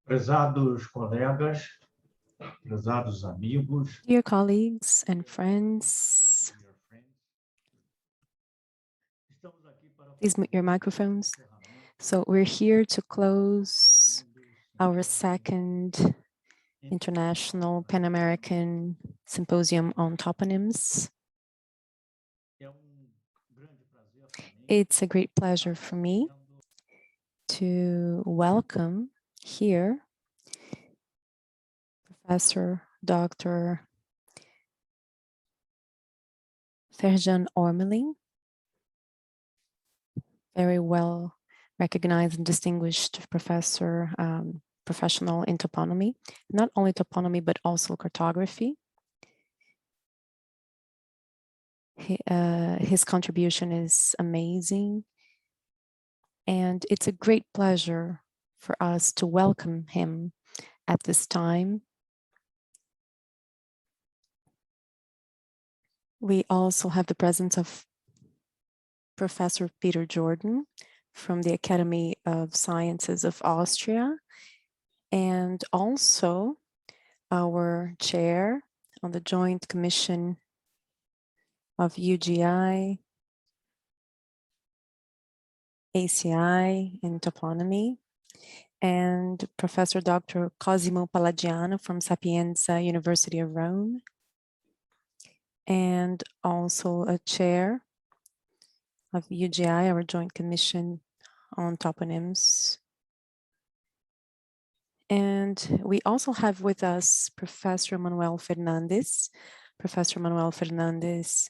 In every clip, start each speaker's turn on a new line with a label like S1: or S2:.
S1: Prezados colegas, prezados amigos,
S2: Dear colleagues and friends, please mute your microphones. So we're here to close our second International Pan-American Symposium on Toponyms. It's a great pleasure for me to welcome here Professor Dr. Ferjan Ormeling, very well recognized and distinguished professor, professional in toponymy, not only toponymy, but also cartography. His contribution is amazing, and it's a great pleasure for us to welcome him at this time. We also have the presence of Professor Peter Jordan from the Academy of Sciences of Austria, and also our chair on the Joint Commission of UGI, ACI in toponymy, and Professor Dr. Cosimo Palladiano from Sapienza University of Rome, and also a chair of UGI, our Joint Commission on Toponyms. And we also have with us Professor Manuel Fernandes. Professor Manuel Fernandes,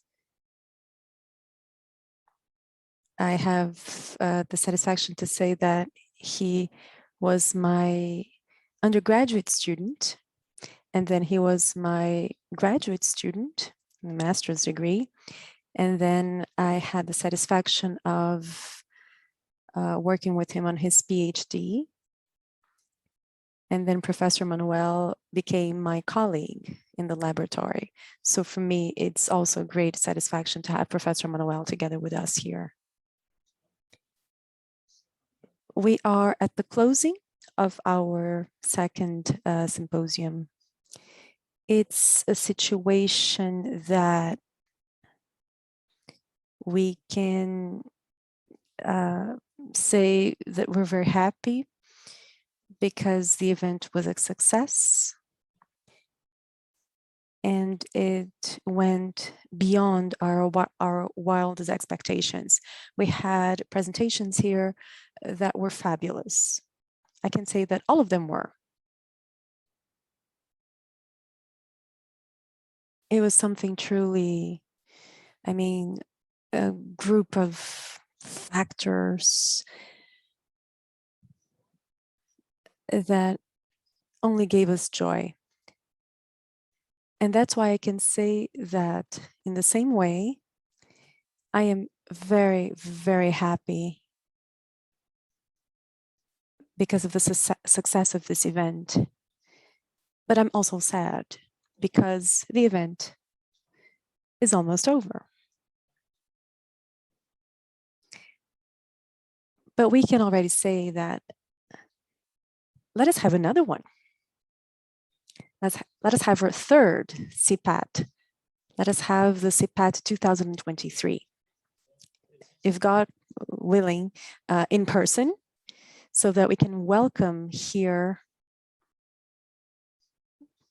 S2: I have the satisfaction to say that he was my undergraduate student, and then he was my graduate student, master's degree. And then I had the satisfaction of working with him on his PhD. And then Professor Manuel became my colleague in the laboratory. So for me, it's also a great satisfaction to have Professor Manuel together with us here. We are at the closing of our second symposium. It's a situation that we can say that we're very happy because the event was a success and it went beyond our wildest expectations. We had presentations here that were fabulous. I can say that all of them were. It was something truly, I mean, a group of factors that only gave us joy. And that's why I can say that in the same way, I am very, very happy because of the success of this event. But I'm also sad because the event is almost over. But we can already say that let us have another one. Let us have our third Sipat. Let us have the Sipat 2023. If God willing, in person, so that we can welcome here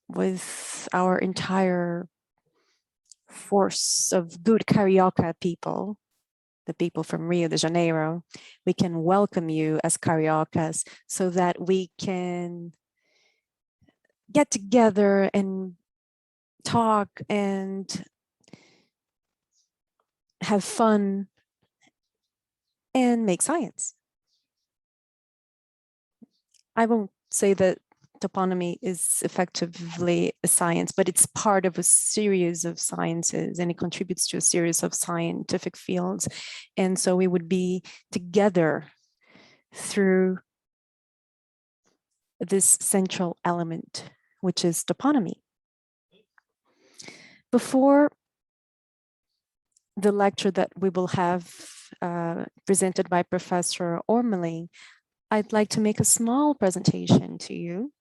S2: with our entire force of good Carioca people, the people from Rio de Janeiro. We can welcome you as Cariocas so that we can get together and talk and have fun and make science. I won't say that toponymy is effectively a science, but it's part of a series of sciences and it contributes to a series of scientific fields. And so we would be together through this central element, which is toponymy. Before the lecture that we will have presented by Professor Ormeling, I'd like to make a small presentation to you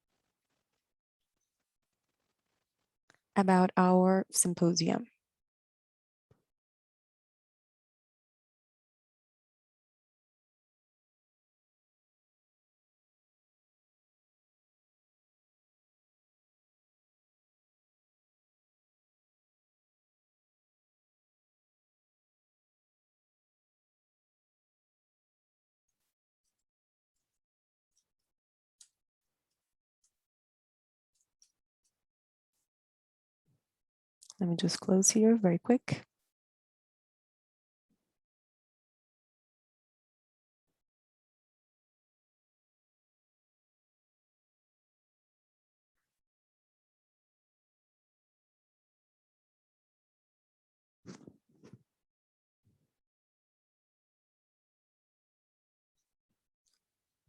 S2: about our symposium. Let me just close here very quick.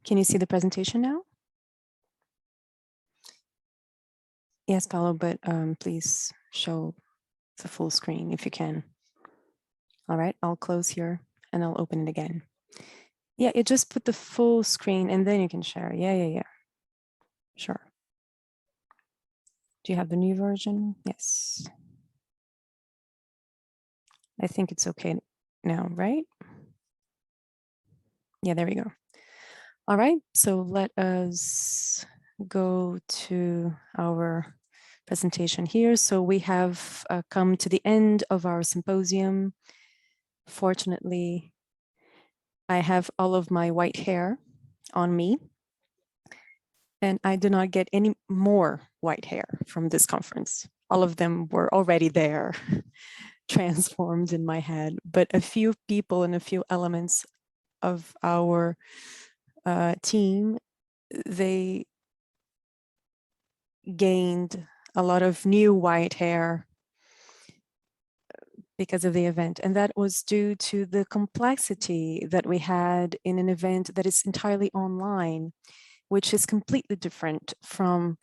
S2: Can you see the presentation now? Yes, Paolo, but please show the full screen if you can. All right, I'll close here and I'll open it again. Yeah, you just put the full screen and then you can share. Yeah. Sure. Do you have the new version? Yes. I think it's okay now, right? Yeah, there we go. All right, so let us go to our presentation here. So we have come to the end of our symposium. Fortunately, I have all of my white hair on me, and I do not get any more white hair from this conference. All of them were already there, transformed in my head, but a few people and a few elements of our team, they gained a lot of new white hair because of the event. And that was due to the complexity that we had in an event that is entirely online, which is completely different from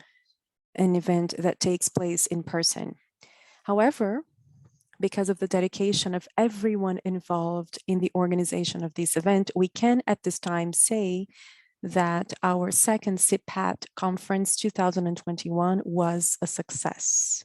S2: an event that takes place in person. However, because of the dedication of everyone involved in the organization of this event, we can at this time say that our second Sipat conference 2021 was a success.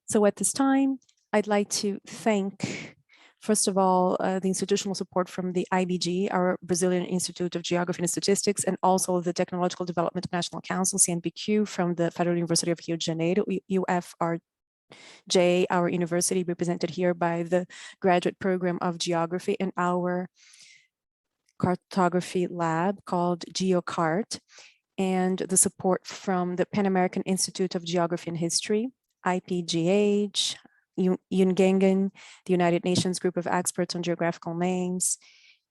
S2: So at this time, I'd like to thank, first of all, the institutional support from the IBG, our Brazilian Institute of Geography and Statistics, and also the Technological Development National Council, CNPq, from the Federal University of Rio de Janeiro, UFRJ, our university represented here by the graduate program of geography, and our cartography lab called GeoCart, and the support from the Pan-American Institute of Geography and History, IPGH, ENG, the United Nations Group of Experts on Geographical Names,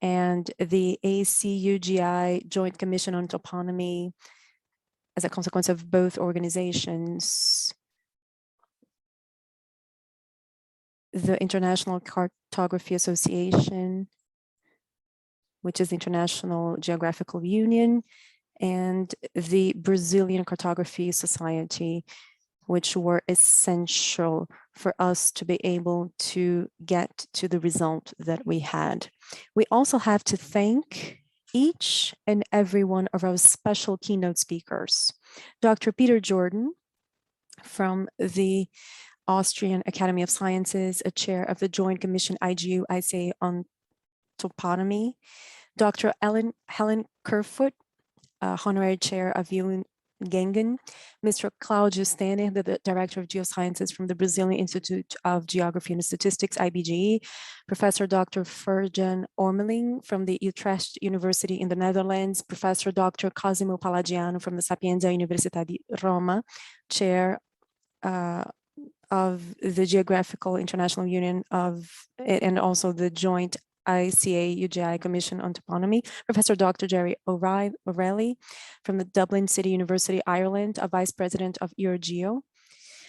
S2: and the ACUGI Joint Commission on Toponymy as a consequence of both organizations. The International Cartography Association, which is the International Geographical Union, and the Brazilian Cartography Society, which were essential for us to be able to get to the result that we had. We also have to thank each and every one of our special keynote speakers. Dr. Peter Jordan from the Austrian Academy of Sciences, a chair of the Joint Commission IGU-ICA on Toponymy, Dr. Helen Kerfoot, honorary chair of ENG, Mr. Claudio Stanner, the director of geosciences from the Brazilian Institute of Geography and Statistics, IBGE, Professor Dr. Ferjan Ormeling from the Utrecht University in the Netherlands, Professor Dr. Cosimo Palladiano from the Sapienza Università di Roma, chair of the Geographical International Union and also the joint ICA-UGI Commission on Toponymy, Professor Dr. Jerry O'Reilly from the Dublin City University, Ireland, a Vice President of Eurogeo,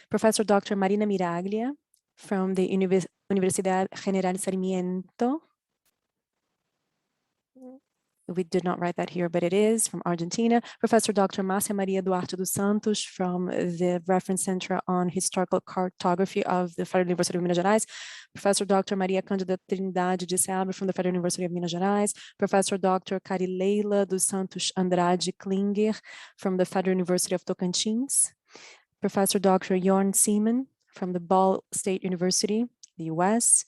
S2: Professor Dr. Marina Miraglia from the Universidad General Sarmiento, we did not write that here, but it is from Argentina. Professor Dr. Márcia Maria Duarte dos Santos from the Reference Center on Historical Cartography of the Federal University of Minas Gerais. Professor Dr. Maria Cândida Trindade de Seabra from the Federal University of Minas Gerais. Professor Dr. Carileila dos Santos Andrade Klinger from the Federal University of Tocantins. Professor Dr. Jorn Seaman from the Ball State University, the US.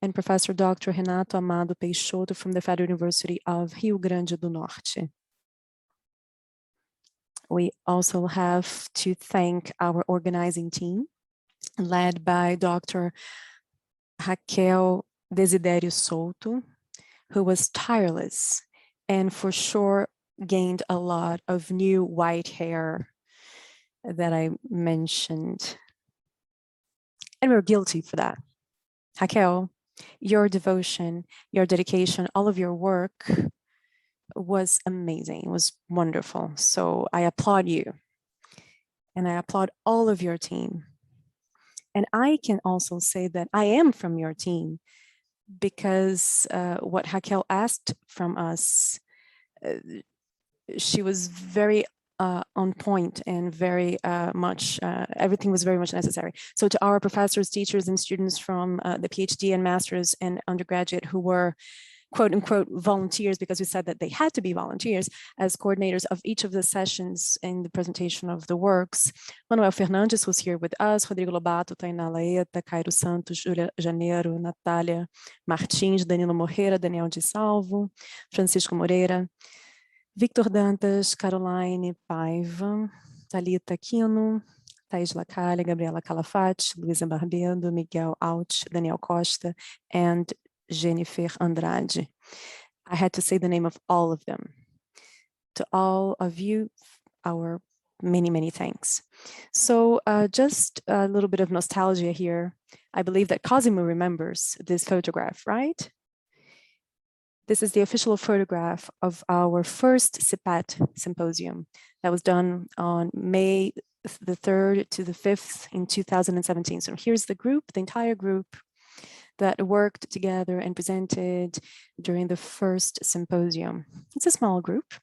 S2: And Professor Dr. Renato Amado Peixoto from the Federal University of Rio Grande do Norte. We also have to thank our organizing team, led by Dr. Raquel Desiderio Souto, who was tireless and for sure gained a lot of new white hair that I mentioned. And we're guilty for that. Raquel, your devotion, your dedication, all of your work was amazing. It was wonderful. So I applaud you. And I applaud all of your team. And I can also say that I am from your team because what Raquel asked from us, she was very on point and very much, everything was very much necessary. So to our professors, teachers, and students from the PhD and master's and undergraduate who were quote unquote volunteers, because we said that they had to be volunteers as coordinators of each of the sessions in the presentation of the works. Manuel Fernandes was here with us, Rodrigo Lobato, Tainá Laeta, Cairo Santos, Júlia Janeiro, Natália Martins, Danilo Moreira, Daniel de Salvo, Francisco Moreira, Victor Dantas, Caroline Paiva, Thalita Aquino, Thaís Lacalle, Gabriela Calafate, Luísa Barbedo, Miguel Alt, Daniel Costa, and Jennifer Andrade. I had to say the name of all of them. To all of you, our many, many thanks. So just a little bit of nostalgia here. I believe that Cosimo remembers this photograph, right? This is the official photograph of our first Sipat symposium that was done on May the 3rd to the 5th in 2017. So here's the group, the entire group that worked together and presented during the first symposium. It's a small group,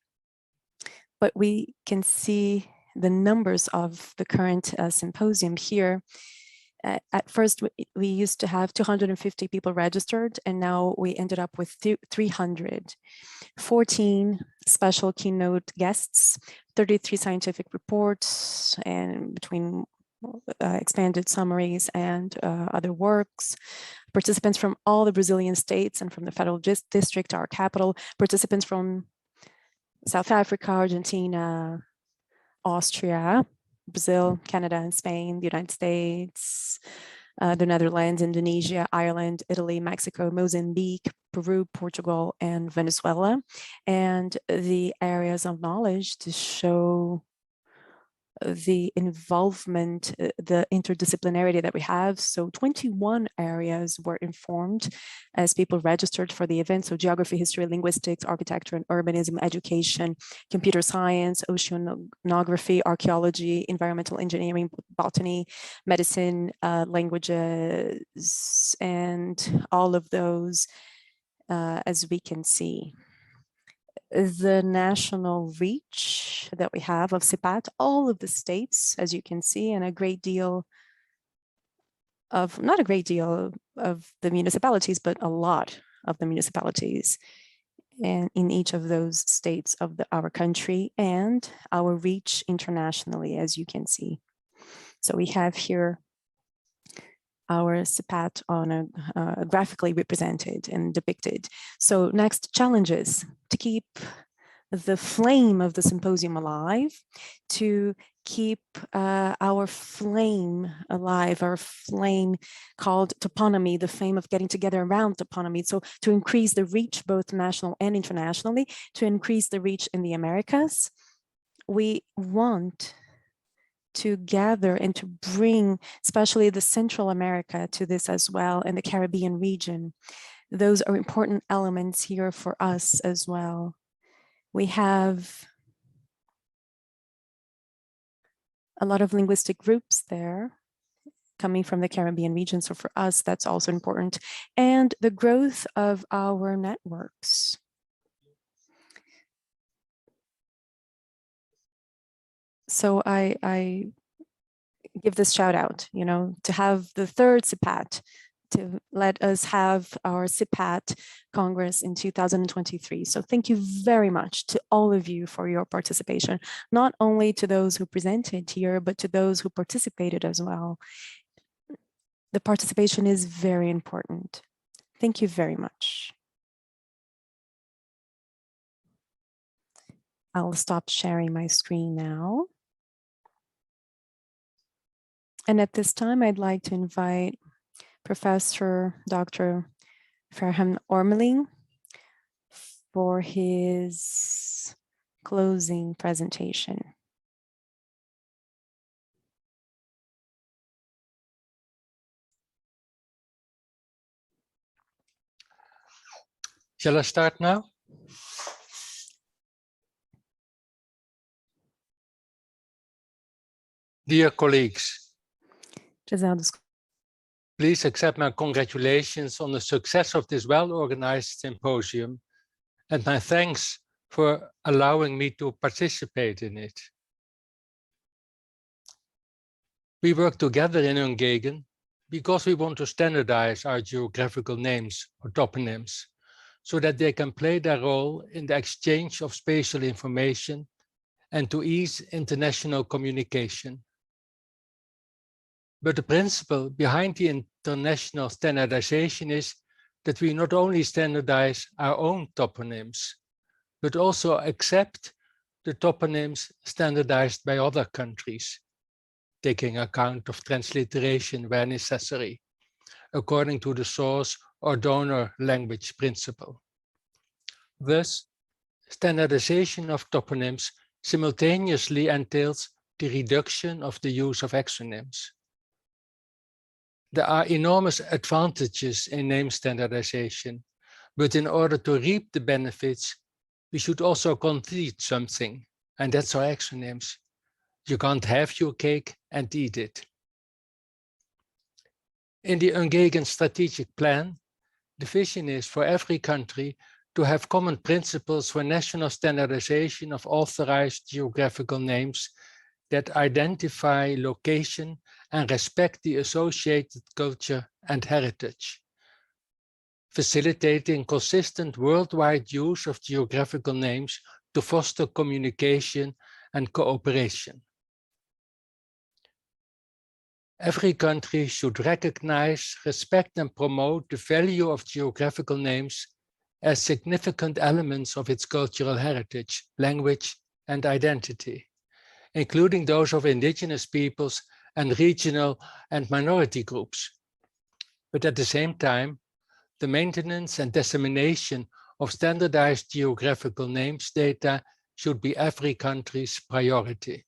S2: but we can see the numbers of the current symposium here. At first, we used to have 250 people registered, and now we ended up with 300. 14 special keynote guests, 33 scientific reports, and between expanded summaries and other works, participants from all the Brazilian states and from the federal district, our capital, participants from South Africa, Argentina, Austria, Brazil, Canada, and Spain, the United States, the Netherlands, Indonesia, Ireland, Italy, Mexico, Mozambique, Peru, Portugal, and Venezuela. And the areas of knowledge to show the involvement, the interdisciplinarity that we have. So 21 areas were informed as people registered for the event. So geography, history, linguistics, architecture and urbanism, education, computer science, oceanography, archaeology, environmental engineering, botany, medicine, languages, and all of those as we can see. The national reach that we have of Sipat, all of the states, as you can see, and a great deal of, not a great deal of the municipalities, but a lot of the municipalities and in each of those states of our country, and our reach internationally, as you can see. So we have here our Sipat on a graphically represented and depicted. So next, challenges to keep the flame of the symposium alive, to keep our flame alive, our flame called Toponymy, the flame of getting together around Toponymy. So to increase the reach both national and internationally, to increase the reach in the Americas, we want to gather and to bring especially the Central America to this as well, and the Caribbean region. Those are important elements here for us as well. We have a lot of linguistic groups there coming from the Caribbean region. So for us, that's also important. And the growth of our networks. So I give this shout out, you know, to have the third Sipat, to let us have our Sipat Congress in 2023. So thank you very much to all of you for your participation, not only to those who presented here, but to those who participated as well. The participation is very important. Thank you very much. I'll stop sharing my screen now. And at this time, I'd like to invite Professor Dr. Farham Ormeling for his closing presentation.
S3: Shall I start now? Dear colleagues, please accept my congratulations on the success of this well-organized symposium and my thanks for allowing me to participate in it. We work together in ENG because we want to standardize our geographical names or toponyms so that they can play their role in the exchange of spatial information and to ease international communication. But the principle behind the international standardization is that we not only standardize our own toponyms, but also accept the toponyms standardized by other countries, taking account of transliteration where necessary, according to the source or donor language principle. Thus, standardization of toponyms simultaneously entails the reduction of the use of exonyms. There are enormous advantages in name standardization, but in order to reap the benefits, we should also concede something, and that's our exonyms. You can't have your cake and eat it. In the ENG strategic plan, the vision is for every country to have common principles for national standardization of authorized geographical names that identify location and respect the associated culture and heritage, facilitating consistent worldwide use of geographical names to foster communication and cooperation. Every country should recognize, respect, and promote the value of geographical names as significant elements of its cultural heritage, language, and identity, including those of indigenous peoples and regional and minority groups. But at the same time, the maintenance and dissemination of standardized geographical names data should be every country's priority.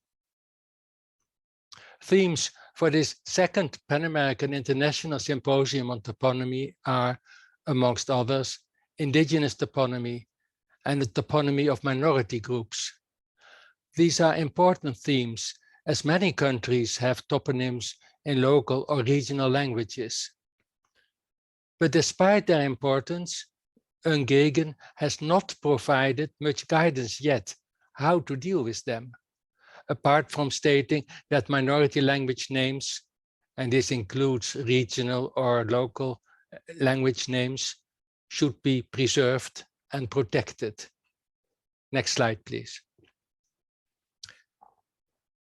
S3: Themes for this second Pan-American International Symposium on Toponymy are, amongst others, indigenous toponymy and the toponymy of minority groups. These are important themes, as many countries have toponyms in local or regional languages. But despite their importance, ENG has not provided much guidance yet how to deal with them, apart from stating that minority language names, and this includes regional or local language names, should be preserved and protected. Next slide, please.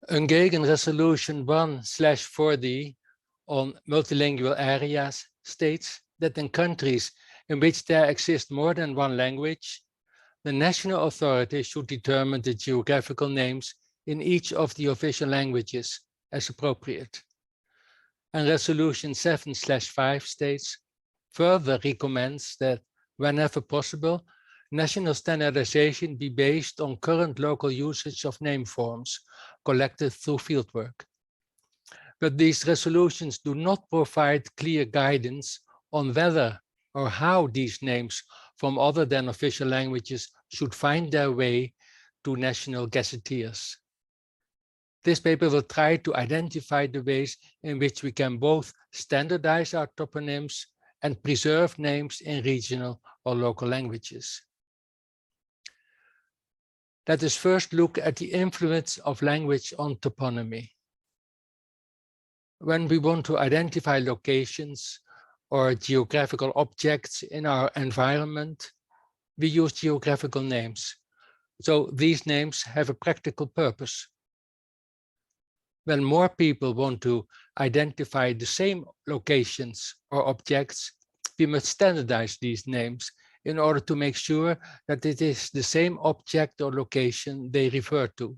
S3: ENG Resolution 1/4D on multilingual areas states that in countries in which there exists more than one language, the national authority should determine the geographical names in each of the official languages as appropriate. And Resolution 7/5 states, further recommends that whenever possible, national standardization be based on current local usage of name forms collected through fieldwork. But these resolutions do not provide clear guidance on whether or how these names from other than official languages should find their way to national gazetteers. This paper will try to identify the ways in which we can both standardize our toponyms and preserve names in regional or local languages. Let us first look at the influence of language on toponymy. When we want to identify locations or geographical objects in our environment, we use geographical names. So these names have a practical purpose. When more people want to identify the same locations or objects, we must standardize these names in order to make sure that it is the same object or location they refer to.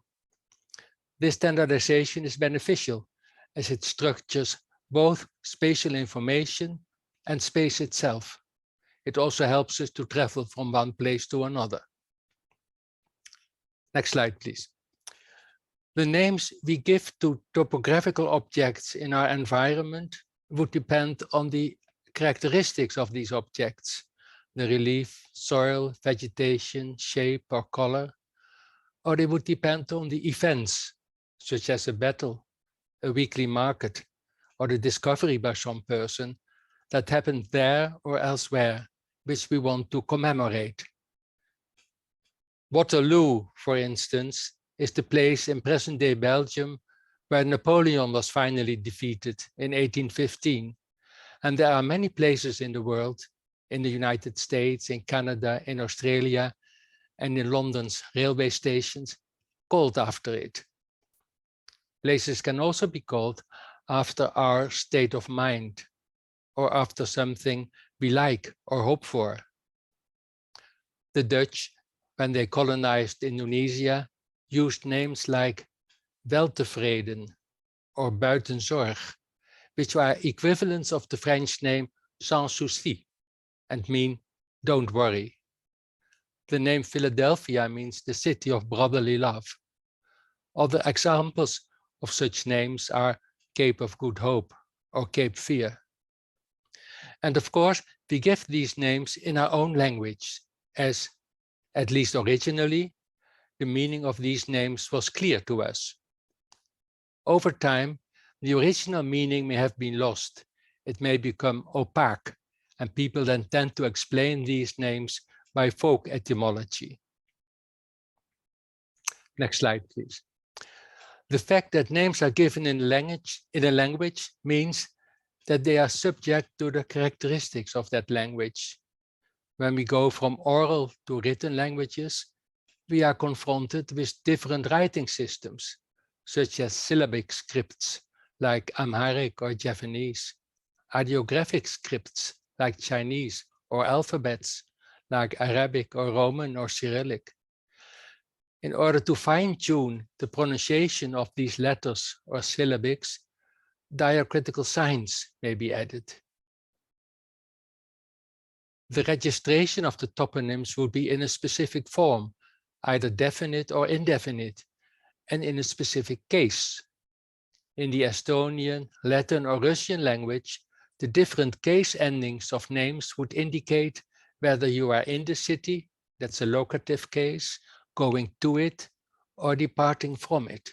S3: This standardization is beneficial as it structures both spatial information and space itself. It also helps us to travel from one place to another. Next slide, please. The names we give to topographical objects in our environment would depend on the characteristics of these objects, the relief, soil, vegetation, shape, or color, or they would depend on the events, such as a battle, a weekly market, or the discovery by some person that happened there or elsewhere, which we want to commemorate. Waterloo, for instance, is the place in present-day Belgium where Napoleon was finally defeated in 1815. And there are many places in the world, in the United States, in Canada, in Australia, and in London's railway stations, called after it. Places can also be called after our state of mind, or after something we like or hope for. The Dutch, when they colonized Indonesia, used names like Weltevreden or Buitenzorg, which are equivalents of the French name sans souci and mean don't worry. The name Philadelphia means the city of brotherly love. Other examples of such names are Cape of Good Hope or Cape Fear. And of course, we give these names in our own language, as, at least originally, the meaning of these names was clear to us. Over time, the original meaning may have been lost. It may become opaque, and people then tend to explain these names by folk etymology. Next slide, please. The fact that names are given in a language means that they are subject to the characteristics of that language. When we go from oral to written languages, we are confronted with different writing systems, such as syllabic scripts like Amharic or Javanese, ideographic scripts like Chinese, or alphabets like Arabic or Roman or Cyrillic. In order to fine-tune the pronunciation of these letters or syllabics, diacritical signs may be added. The registration of the toponyms would be in a specific form, either definite or indefinite, and in a specific case. In the Estonian, Latin, or Russian language, the different case endings of names would indicate whether you are in the city, that's a locative case, going to it, or departing from it.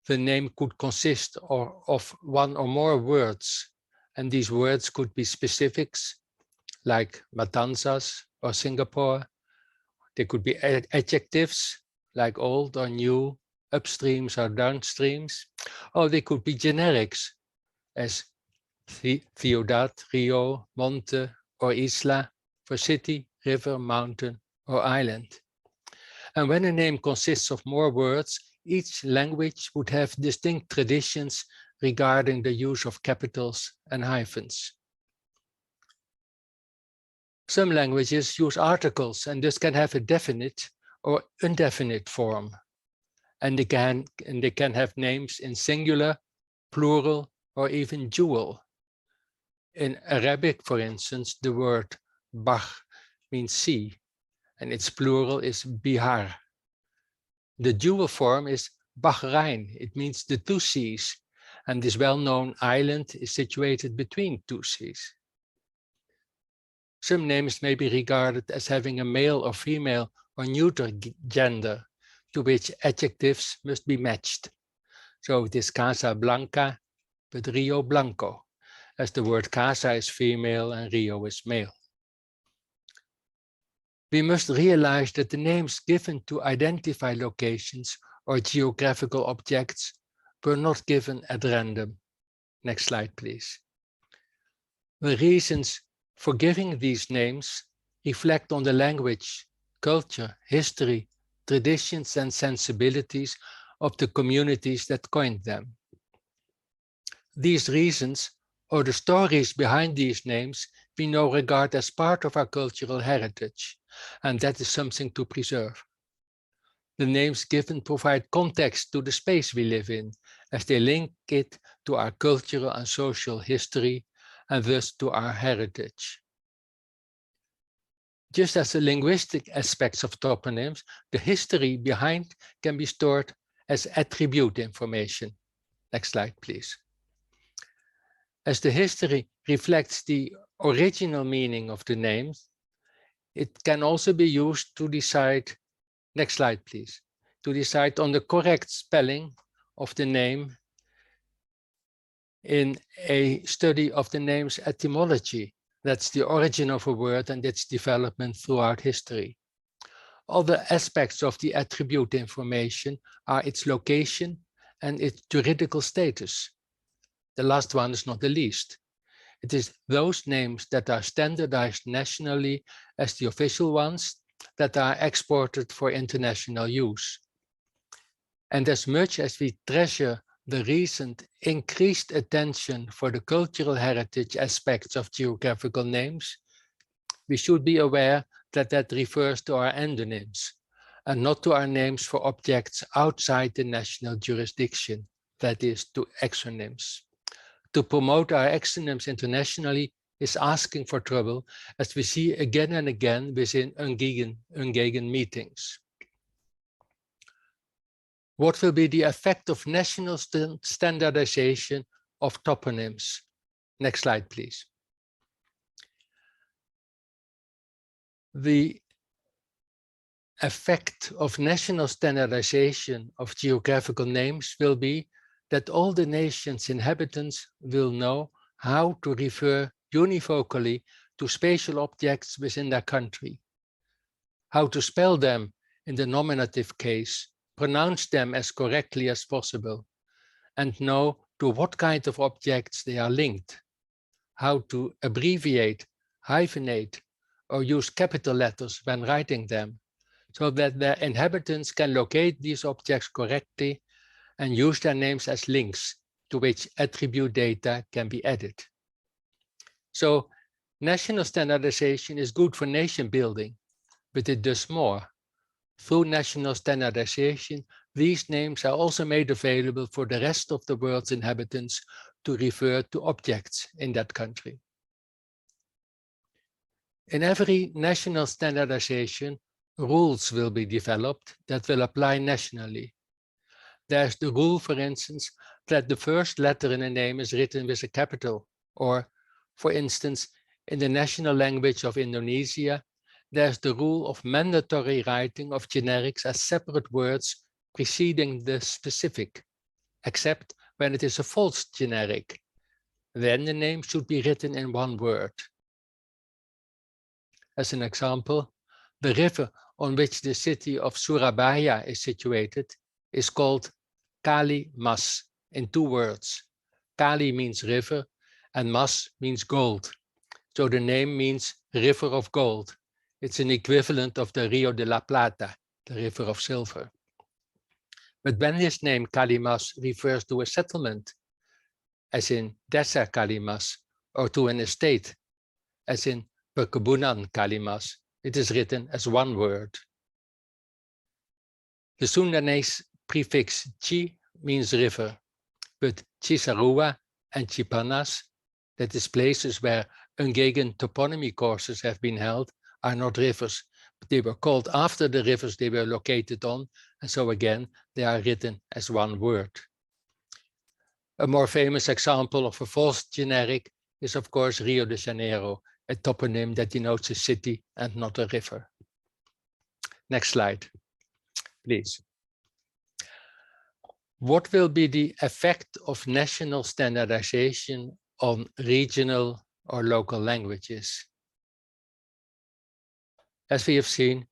S3: The name could consist of one or more words, and these words could be specifics, like Matanzas or Singapore. They could be adjectives, like old or new, upstreams or downstreams, or they could be generics, as Ciudad, Rio, Monte, or Isla, for city, river, mountain, or island. And when a name consists of more words, each language would have distinct traditions regarding the use of capitals and hyphens. Some languages use articles and thus can have a definite or indefinite form. And they can have names in singular, plural, or even dual. In Arabic, for instance, the word Bahr means sea, and its plural is Bihar. The dual form is Bahrain. It means the two seas, and this well-known island is situated between two seas. Some names may be regarded as having a male or female or neuter gender, to which adjectives must be matched. So it is Casablanca, but Rio Blanco, as the word casa is female and Rio is male. We must realize that the names given to identify locations or geographical objects were not given at random. Next slide, please. The reasons for giving these names reflect on the language, culture, history, traditions, and sensibilities of the communities that coined them. These reasons, or the stories behind these names, we now regard as part of our cultural heritage, and that is something to preserve. The names given provide context to the space we live in, as they link it to our cultural and social history, and thus to our heritage. Just as the linguistic aspects of toponyms, the history behind can be stored as attribute information. Next slide, please. As the history reflects the original meaning of the names, it can also be used to decide, next slide please, to decide on the correct spelling of the name in a study of the name's etymology. That's the origin of a word and its development throughout history. Other aspects of the attribute information are its location and its juridical status. The last one is not the least. It is those names that are standardized nationally as the official ones that are exported for international use. And as much as we treasure the recent increased attention for the cultural heritage aspects of geographical names, we should be aware that that refers to our endonyms and not to our names for objects outside the national jurisdiction, that is, to exonyms. To promote our exonyms internationally is asking for trouble, as we see again and again within ENG meetings. What will be the effect of national standardization of toponyms? Next slide, please. The effect of national standardization of geographical names will be that all the nation's inhabitants will know how to refer univocally to spatial objects within their country, how to spell them in the nominative case, pronounce them as correctly as possible, and know to what kind of objects they are linked, how to abbreviate, hyphenate, or use capital letters when writing them, so that their inhabitants can locate these objects correctly and use their names as links to which attribute data can be added. So national standardization is good for nation building, but it does more. Through national standardization, these names are also made available for the rest of the world's inhabitants to refer to objects in that country. In every national standardization, rules will be developed that will apply nationally. There's the rule, for instance, that the first letter in a name is written with a capital, or, for instance, in the national language of Indonesia, there's the rule of mandatory writing of generics as separate words preceding the specific, except when it is a false generic. Then the name should be written in one word. As an example, the river on which the city of Surabaya is situated is called Kali Mas in 2 words. Kali means river and Mas means gold. So the name means river of gold. It's an equivalent of the Rio de la Plata, the river of silver. But when this name Kali Mas refers to a settlement, as in Desa Kali Mas, or to an estate, as in Perkebunan Kali Mas, it is written as one word. The Sundanese prefix chi means river, but Cisarua and Chipanas, that is places where ENG toponymy courses have been held, are not rivers, but they were called after the rivers they were located on, and so again, they are written as one word. A more famous example of a false generic is, of course, Rio de Janeiro, a toponym that denotes a city and not a river. Next slide, please. What will be the effect of national standardization on regional or local languages? As we have seen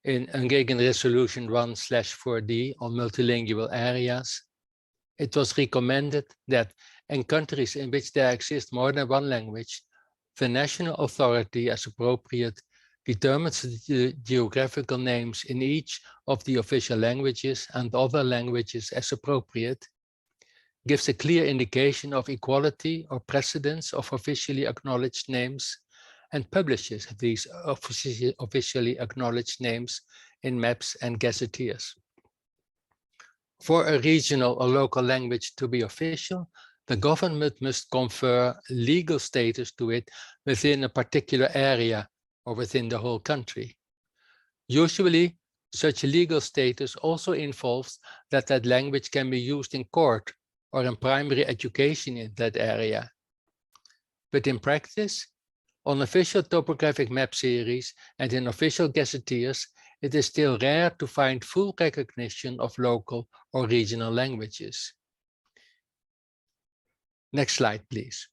S3: in ENG Resolution 1/4D on multilingual areas, it was recommended that in countries in which there exists more than one language, the national authority, as appropriate, determines the geographical names in each of the official languages and other languages as appropriate, gives a clear indication of equality or precedence of officially acknowledged names, and publishes these officially acknowledged names in maps and gazetteers. For a regional or local language to be official, the government must confer legal status to it within a particular area or within the whole country. Usually, such legal status also involves that that language can be used in court or in primary education in that area. But in practice, on official topographic map series and in official gazetteers, it is still rare to find full recognition of local or regional languages. Next slide, please.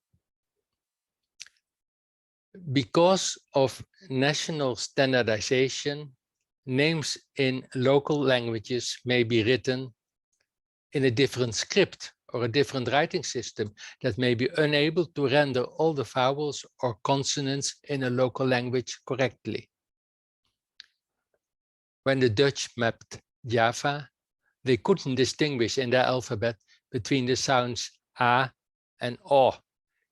S3: Because of national standardization, names in local languages may be written in a different script or a different writing system that may be unable to render all the vowels or consonants in a local language correctly. When the Dutch mapped Java, they couldn't distinguish in their alphabet between the sounds A and O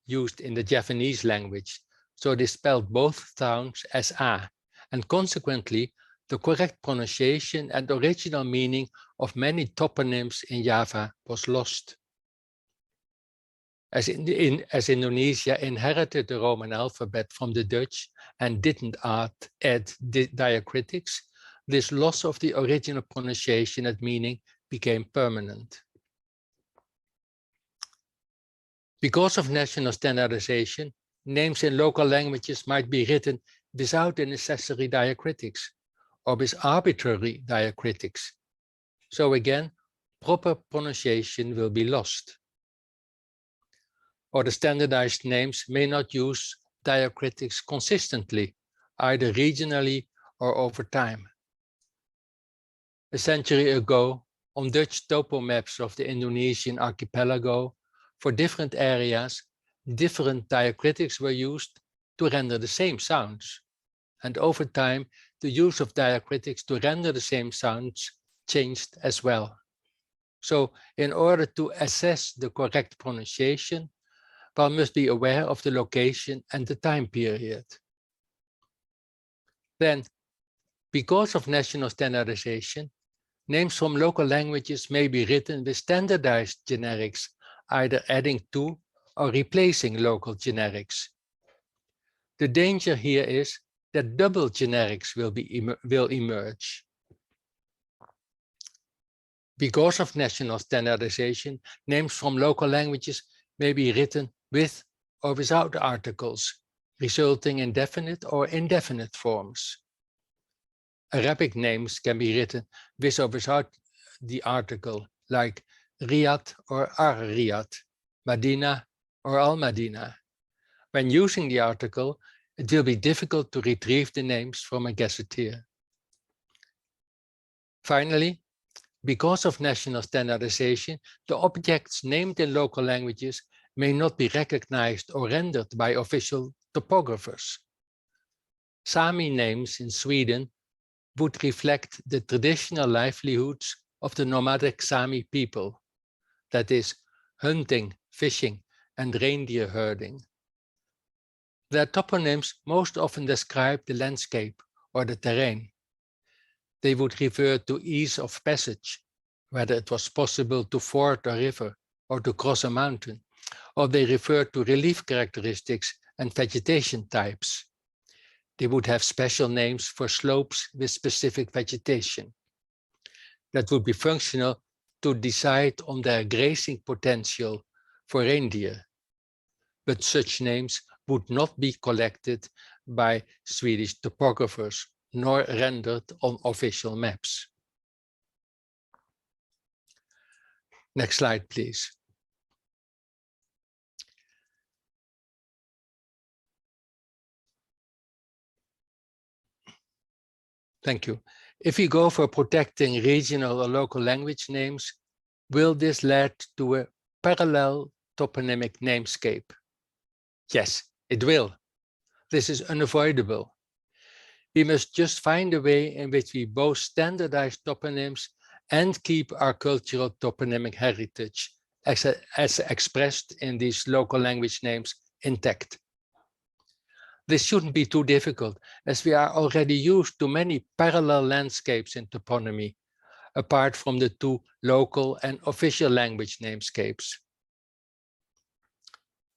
S3: used in the Javanese language, so they spelled both sounds as A, and consequently, the correct pronunciation and original meaning of many toponyms in Java was lost. As Indonesia inherited the Roman alphabet from the Dutch and didn't add diacritics, this loss of the original pronunciation and meaning became permanent. Because of national standardization, names in local languages might be written without the necessary diacritics or with arbitrary diacritics. So again, proper pronunciation will be lost. Or the standardized names may not use diacritics consistently, either regionally or over time. A century ago, on Dutch topo maps of the Indonesian archipelago, for different areas, different diacritics were used to render the same sounds. And over time, the use of diacritics to render the same sounds changed as well. So in order to assess the correct pronunciation, one must be aware of the location and the time period. Then, because of national standardization, names from local languages may be written with standardized generics, either adding to or replacing local generics. The danger here is that double generics will emerge. Because of national standardization, names from local languages may be written with or without articles, resulting in definite or indefinite forms. Arabic names can be written with or without the article, like Riyadh or Ar-Riyadh, Medina or Al-Madina. When using the article, it will be difficult to retrieve the names from a gazetteer. Finally, because of national standardization, the objects named in local languages may not be recognized or rendered by official topographers. Sami names in Sweden would reflect the traditional livelihoods of the nomadic Sami people, that is, hunting, fishing, and reindeer herding. Their toponyms most often describe the landscape or the terrain. They would refer to ease of passage, whether it was possible to ford a river or to cross a mountain, or they refer to relief characteristics and vegetation types. They would have special names for slopes with specific vegetation. That would be functional to decide on their grazing potential for reindeer. But such names would not be collected by Swedish topographers, nor rendered on official maps. Next slide, please. Thank you. If we go for protecting regional or local language names, will this lead to a parallel toponymic namescape? Yes, it will. This is unavoidable. We must just find a way in which we both standardize toponyms and keep our cultural toponymic heritage as expressed in these local language names intact. This shouldn't be too difficult, as we are already used to many parallel landscapes in toponymy, apart from the two local and official language namescapes.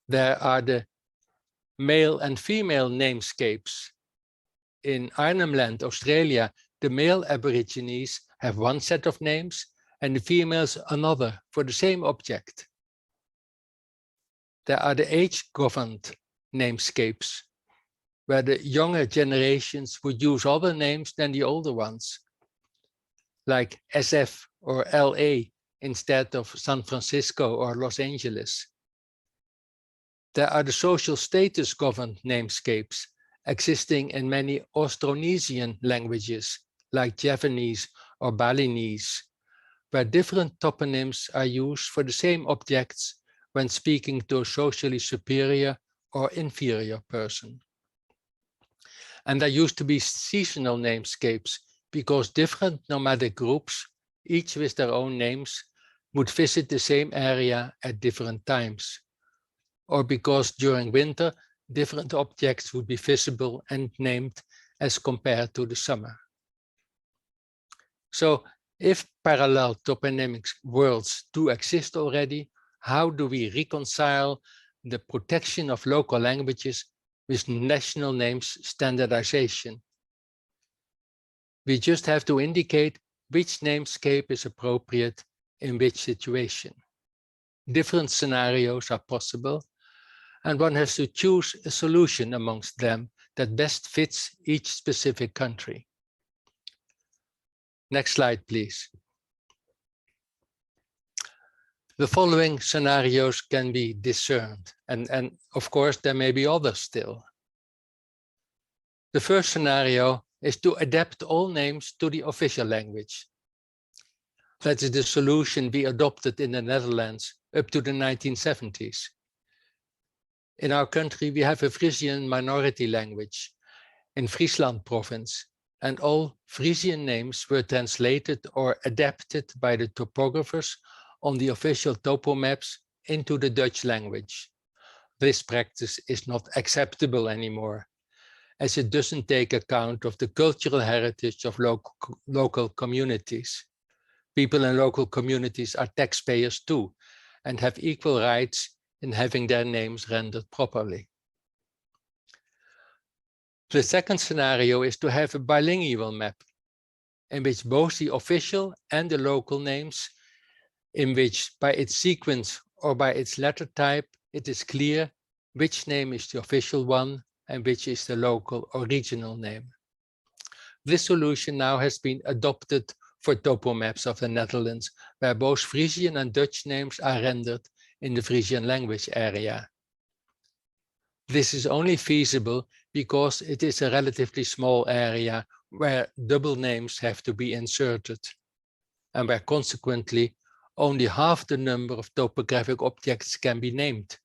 S3: There are the male and female namescapes. In Arnhem Land, Australia, the male Aborigines have one set of names and the females another for the same object. There are the age-governed namescapes, where the younger generations would use other names than the older ones, like SF or LA instead of San Francisco or Los Angeles. There are the social status governed namescapes existing in many Austronesian languages, like Javanese or Balinese, where different toponyms are used for the same objects when speaking to a socially superior or inferior person. And there used to be seasonal namescapes because different nomadic groups, each with their own names, would visit the same area at different times, or because during winter, different objects would be visible and named as compared to the summer. So if parallel toponymic worlds do exist already, how do we reconcile the protection of local languages with national names standardization? We just have to indicate which namescape is appropriate in which situation. Different scenarios are possible, and one has to choose a solution amongst them that best fits each specific country. Next slide, please. The following scenarios can be discerned, and of course there may be others still. The first scenario is to adapt all names to the official language. That is the solution we adopted in the Netherlands up to the 1970s. In our country, we have a Frisian minority language in Friesland province, and all Frisian names were translated or adapted by the topographers on the official topo maps into the Dutch language. This practice is not acceptable anymore, as it doesn't take account of the cultural heritage of local communities. People in local communities are taxpayers too, and have equal rights in having their names rendered properly. The second scenario is to have a bilingual map, in which both the official and the local names, in which by its sequence or by its letter type, it is clear which name is the official one and which is the local or regional name. This solution now has been adopted for topo maps of the Netherlands, where both Frisian and Dutch names are rendered in the Frisian language area. This is only feasible because it is a relatively small area where double names have to be inserted, and where consequently only half the number of topographic objects can be named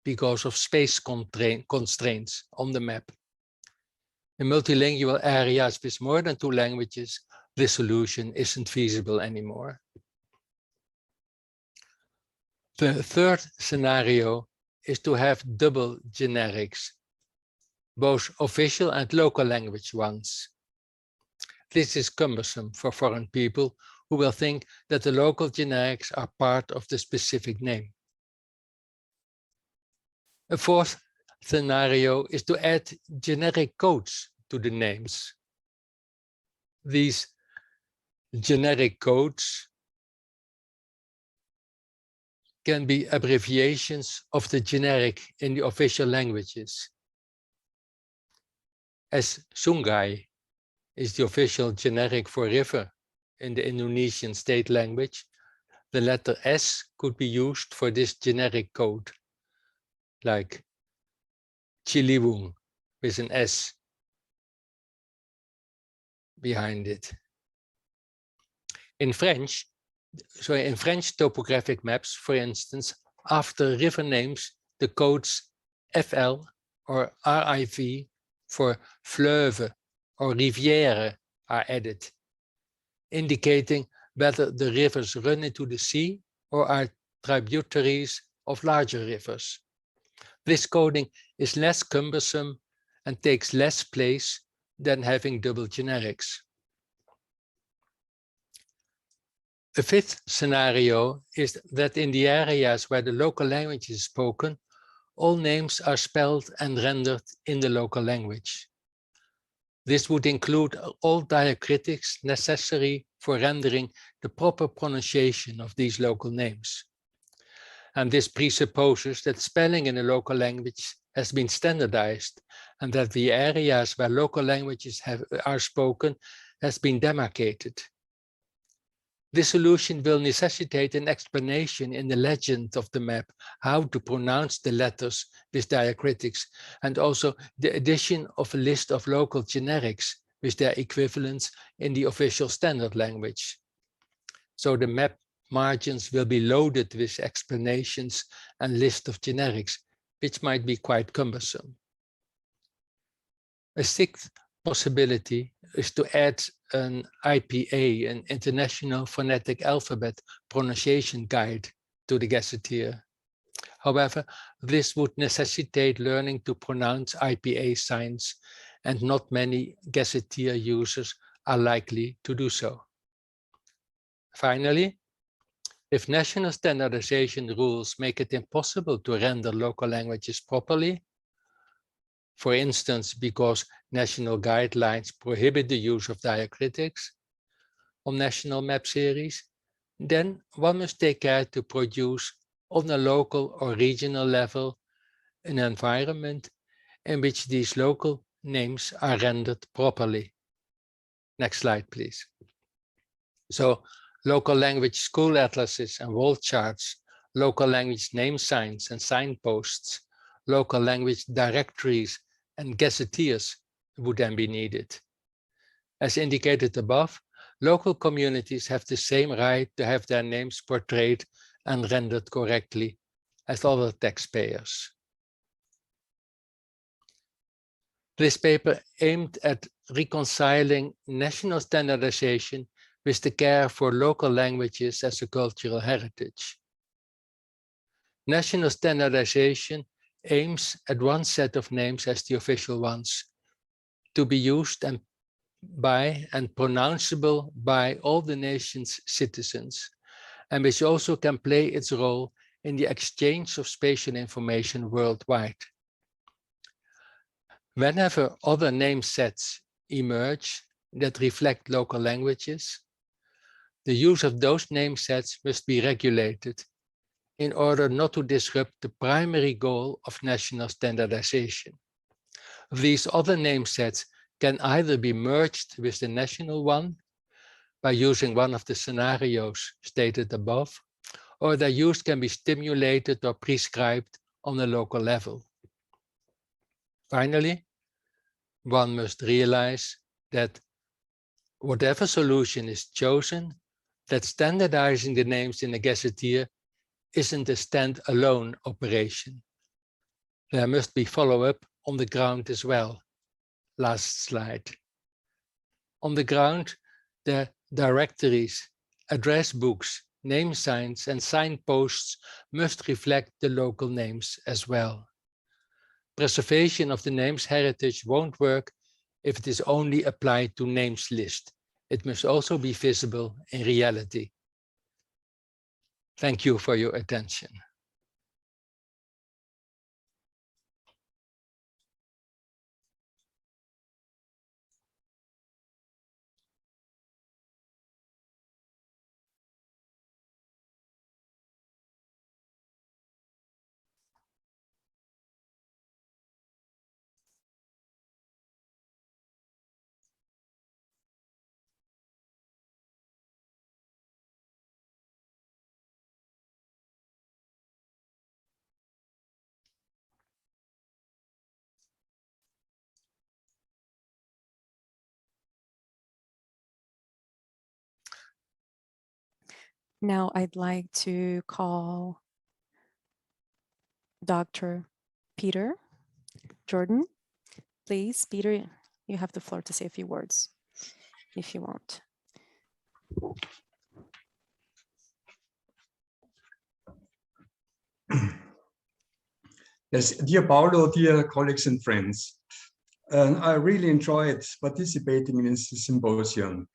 S3: because of space constraints on the map. In multilingual areas with more than 2 languages, this solution isn't feasible anymore. The third scenario is to have double generics, both official and local language ones. This is cumbersome for foreign people who will think that the local generics are part of the specific name. A fourth scenario is to add generic codes to the names. These generic codes can be abbreviations of the generic in the official languages. As Sungai is the official generic for river in the Indonesian state language, the letter S could be used for this generic code, like Ciliwung with an S. behind it. In French topographic maps, for instance, after river names, the codes FL or RIV for fleuve or rivière are added, indicating whether the rivers run into the sea or are tributaries of larger rivers. This coding is less cumbersome and takes less place than having double generics. A fifth scenario is that in the areas where the local language is spoken, all names are spelled and rendered in the local language. This would include all diacritics necessary for rendering the proper pronunciation of these local names. And this presupposes that spelling in a local language has been standardized and that the areas where local languages are spoken has been demarcated. This solution will necessitate an explanation in the legend of the map how to pronounce the letters with diacritics, and also the addition of a list of local generics with their equivalents in the official standard language. So the map margins will be loaded with explanations and list of generics, which might be quite cumbersome. A sixth possibility is to add an IPA, an International Phonetic Alphabet Pronunciation Guide, to the gazetteer. However, this would necessitate learning to pronounce IPA signs, and not many gazetteer users are likely to do so. Finally, if national standardization rules make it impossible to render local languages properly, for instance, because national guidelines prohibit the use of diacritics on national map series, then one must take care to produce on a local or regional level an environment in which these local names are rendered properly. Next slide, please. So, local language school atlases and wall charts, local language name signs and signposts, local language directories and gazetteers would then be needed. As indicated above, local communities have the same right to have their names portrayed and rendered correctly as other taxpayers. This paper aimed at reconciling national standardization with the care for local languages as a cultural heritage. National standardization aims at one set of names as the official ones, to be used by and pronounceable by all the nation's citizens, and which also can play its role in the exchange of spatial information worldwide. Whenever other name sets emerge that reflect local languages, the use of those name sets must be regulated in order not to disrupt the primary goal of national standardization. These other name sets can either be merged with the national one by using one of the scenarios stated above, or their use can be stimulated or prescribed on a local level. Finally, one must realize that whatever solution is chosen, that standardizing the names in a gazetteer isn't a stand-alone operation. There must be follow-up on the ground as well. Last slide. On the ground, the directories, address books, name signs, and signposts must reflect the local names as well. Preservation of the name's heritage won't work if it is only applied to names list. It must also be visible in reality. Thank you for your attention.
S2: Now I'd like to call Dr. Peter Jordan. Please, Peter, you have the floor to say a few words, if you want.
S4: Yes, dear Paolo, dear colleagues and friends, I really enjoyed participating in this symposium.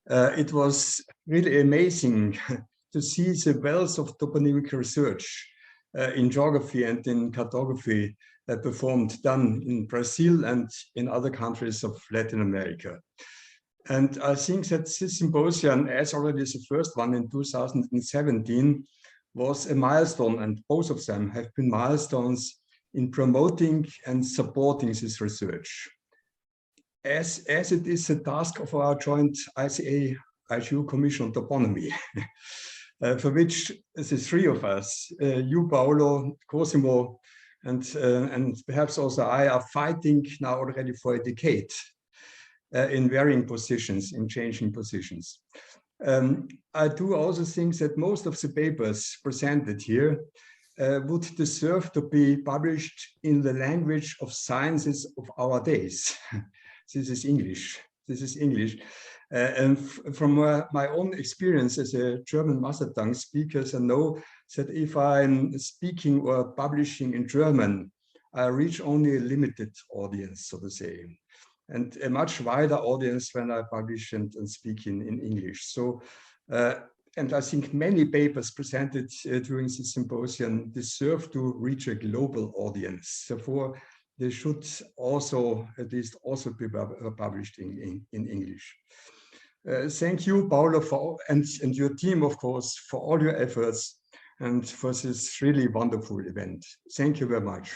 S4: It was really amazing to see the wealth of toponymic research in geography and in cartography done in Brazil and in other countries of Latin America. And I think that this symposium, as already the first one in 2017, was a milestone, and both of them have been milestones in promoting and supporting this research. As it is the task of our joint ICA-IGU Commission on Toponymy, for which the three of us, you, Paolo, Cosimo, and perhaps also I, are fighting now already for a decade in varying positions, in changing positions. I do also think that most of the papers presented here would deserve to be published in the language of sciences of our days. This is English. This is English. And from my own experience as a German mother tongue speaker, I know that if I'm speaking or publishing in German, I reach only a limited audience, so to say, and a much wider audience when I publish and speak in English. So, and I think many papers presented during this symposium deserve to reach a global audience. Therefore, they should also, at least also be published in English. Thank you, Paolo, and your team, of course, for all your efforts and for this really wonderful event. Thank you very much.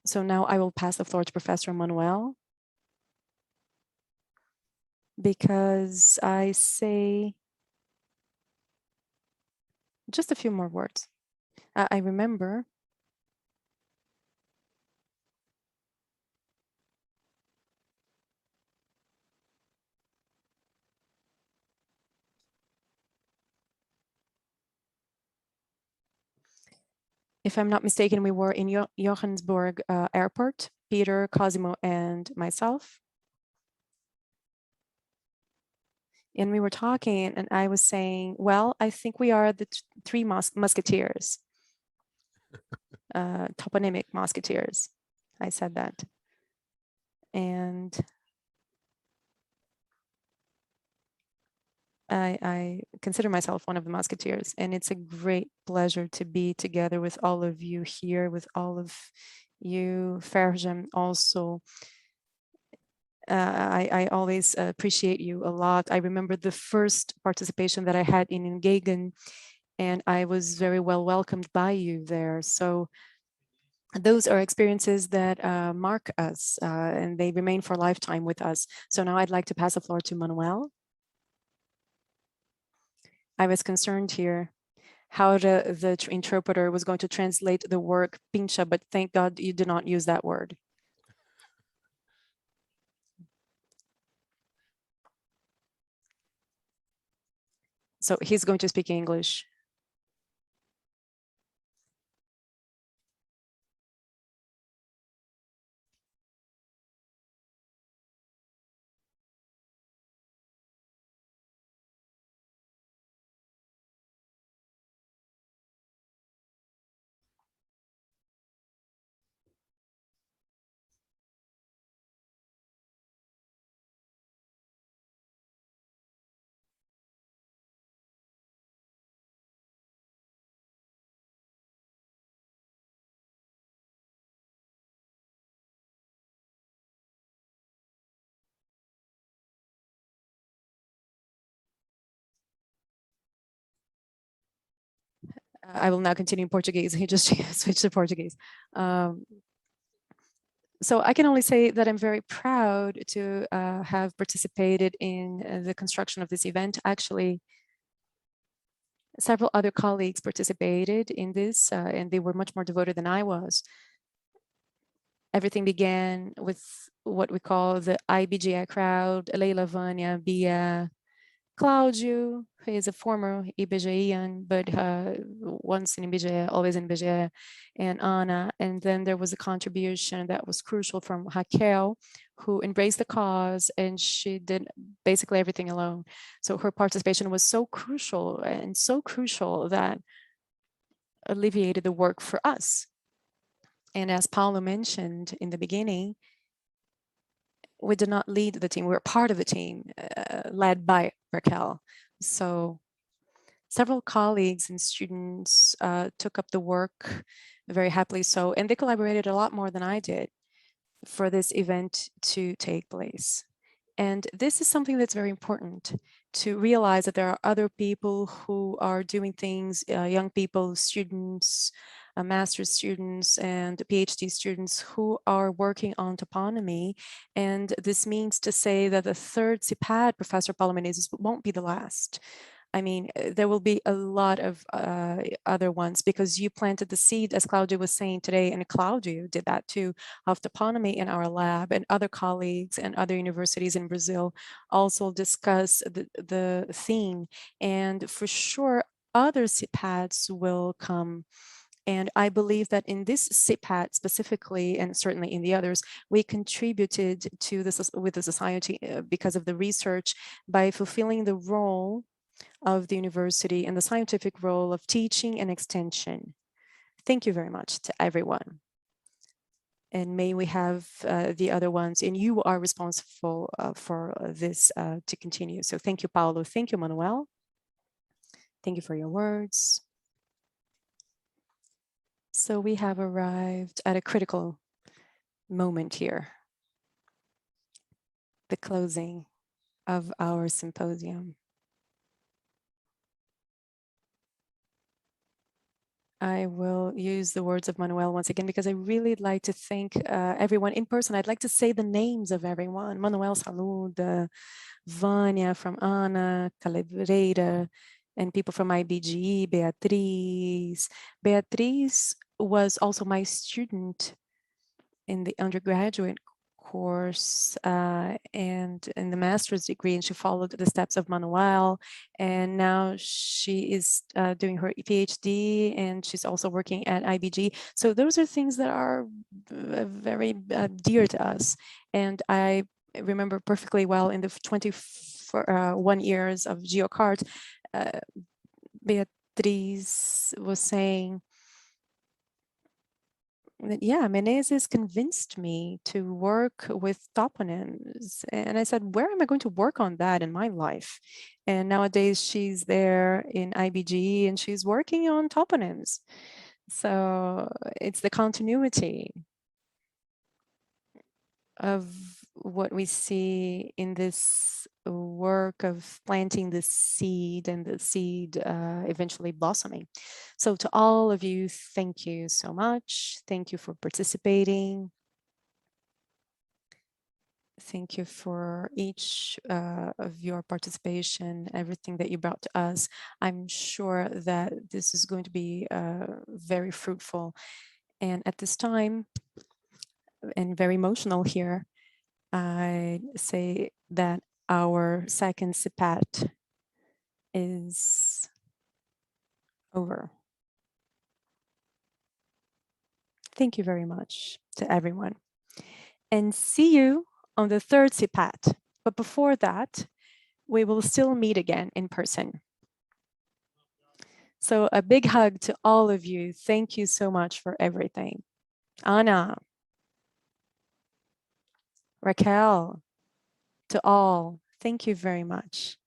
S2: So now I will pass the floor to Professor Manuel, because I say just a few more words. I remember if I'm not mistaken, we were in Johannesburg airport, Peter, Cosimo, and myself. And we were talking, and I was saying, well, I think we are the three musketeers, toponymic musketeers. I said that. And I consider myself one of the musketeers, and it's a great pleasure to be together with all of you here, with all of you, Ferjan also. I always appreciate you a lot. I remember the first participation that I had in ENG, and I was very well welcomed by you there. So those are experiences that mark us, and they remain for a lifetime with us. So now I'd like to pass the floor to Manuel. I was concerned here how the interpreter was going to translate the word pincha, but thank God you did not use that word. So he's going to speak English. I will now continue in Portuguese. He just switched to Portuguese. So I can only say that I'm very proud to have participated in the construction of this event. Actually, several other colleagues participated in this, and they were much more devoted than I was. Everything began with what we call the IBGI crowd, Leila, Vânia, Bia, Claudio, who is a former IBGIan, but once in IBGI, always in IBGI, and Ana. And then there was a contribution that was crucial from Raquel, who embraced the cause, and she did basically everything alone. So her participation was so crucial, and so crucial that alleviated the work for us. And as Paulo mentioned in the beginning, we did not lead the team. We were part of the team led by Raquel. So several colleagues and students took up the work very happily so, and they collaborated a lot more than I did for this event to take place. And this is something that's very important, to realize that there are other people who are doing things, young people, students, master's students and PhD students who are working on toponymy. And this means to say that the third Sipat, Professor Paulo Menezes, won't be the last. I mean, there will be a lot of other ones, because you planted the seed, as Claudio was saying today, and Claudio did that too, of toponymy in our lab, and other colleagues and other universities in Brazil also discuss the theme. And for sure, other Sipats will come. And I believe that in this Sipat specifically, and certainly in the others, we contributed to this with the society because of the research, by fulfilling the role of the university and the scientific role of teaching and extension. Thank you very much to everyone. And may we have the other ones, and you are responsible for this to continue. So thank you, Paulo. Thank you, Manuel. Thank you for your words. So we have arrived at a critical moment here, the closing of our symposium. I will use the words of Manuel once again, because I really like to thank everyone in person. I'd like to say the names of everyone. Manuel Saluda, Vânia from Ana, Calebreira, and people from IBGE, Beatriz. Beatriz was also my student in the undergraduate course and in the master's degree, and she followed the steps of Manuel, and now she is doing her PhD, and she's also working at IBG. So those are things that are very dear to us, and I remember perfectly well in the 21 years of GeoCart, Beatriz was saying that, yeah, Menezes convinced me to work with toponyms. And I said, where am I going to work on that in my life? And nowadays she's there in IBG and she's working on toponyms. So it's the continuity of what we see in this work of planting the seed and the seed eventually blossoming. So to all of you, thank you so much. Thank you for participating. Thank you for each of your participation, everything that you brought to us. I'm sure that this is going to be very fruitful. And at this time, and very emotional here, I say that our second Sipat is over. Thank you very much to everyone. And see you on the third Sipat. But before that, we will still meet again in person. So a big hug to all of you. Thank you so much for everything. Anna, Raquel, to all, thank you very much.